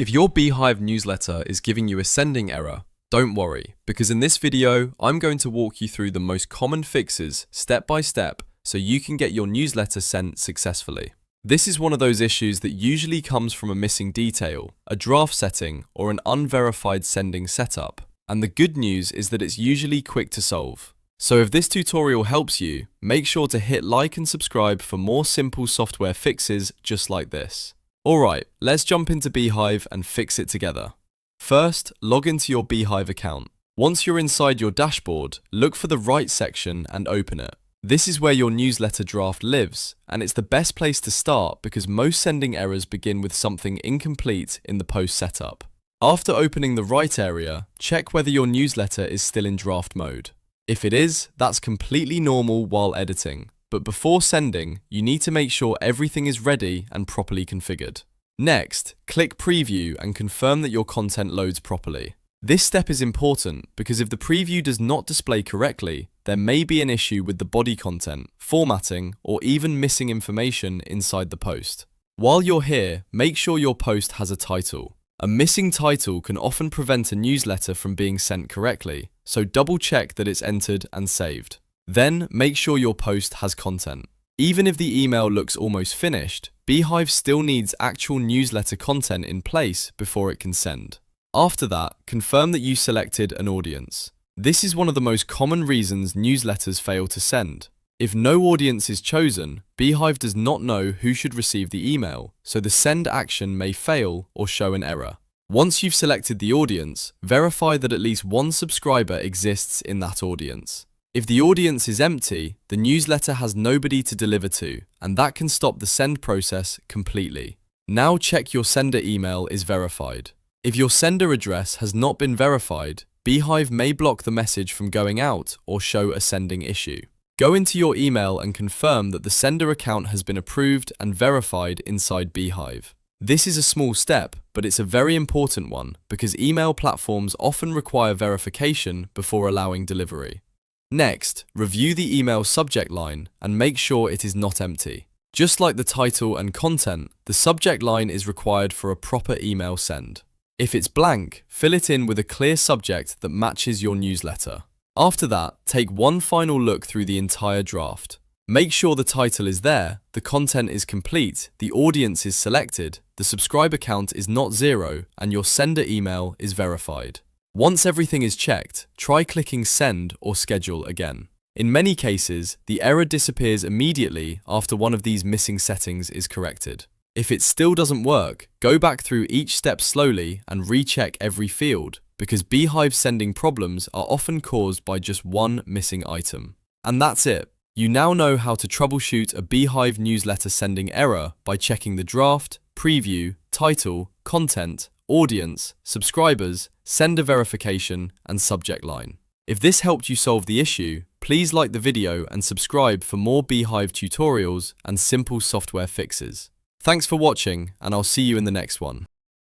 If your Beehiiv newsletter is giving you a sending error, don't worry, because in this video, I'm going to walk you through the most common fixes step by step so you can get your newsletter sent successfully. This is one of those issues that usually comes from a missing detail, a draft setting, or an unverified sending setup. And the good news is that it's usually quick to solve. So if this tutorial helps you, make sure to hit like and subscribe for more simple software fixes just like this. Alright, let's jump into Beehiiv and fix it together. First, log into your Beehiiv account. Once you're inside your dashboard, look for the right section and open it. This is where your newsletter draft lives, and it's the best place to start because most sending errors begin with something incomplete in the post setup. After opening the right area, check whether your newsletter is still in draft mode. If it is, that's completely normal while editing. But before sending, you need to make sure everything is ready and properly configured. Next, click Preview and confirm that your content loads properly. This step is important because if the preview does not display correctly, there may be an issue with the body content, formatting, or even missing information inside the post. While you're here, make sure your post has a title. A missing title can often prevent a newsletter from being sent correctly, so double check that it's entered and saved. Then, make sure your post has content. Even if the email looks almost finished, Beehiiv still needs actual newsletter content in place before it can send. After that, confirm that you selected an audience. This is one of the most common reasons newsletters fail to send. If no audience is chosen, Beehiiv does not know who should receive the email, so the send action may fail or show an error. Once you've selected the audience, verify that at least one subscriber exists in that audience. If the audience is empty, the newsletter has nobody to deliver to, and that can stop the send process completely. Now check your sender email is verified. If your sender address has not been verified, Beehiiv may block the message from going out or show a sending issue. Go into your email and confirm that the sender account has been approved and verified inside Beehiiv. This is a small step, but it's a very important one because email platforms often require verification before allowing delivery. Next, review the email subject line and make sure it is not empty. Just like the title and content, the subject line is required for a proper email send. If it's blank, fill it in with a clear subject that matches your newsletter. After that, take one final look through the entire draft. Make sure the title is there, the content is complete, the audience is selected, the subscriber count is not 0, and your sender email is verified. Once everything is checked, try clicking Send or Schedule again. In many cases, the error disappears immediately after one of these missing settings is corrected. If it still doesn't work, go back through each step slowly and recheck every field, because Beehiiv sending problems are often caused by just one missing item. And that's it. You now know how to troubleshoot a Beehiiv newsletter sending error by checking the draft, preview, title, content, audience, subscribers, sender verification, and subject line. If this helped you solve the issue, please like the video and subscribe for more Beehiiv tutorials and simple software fixes. Thanks for watching, and I'll see you in the next one.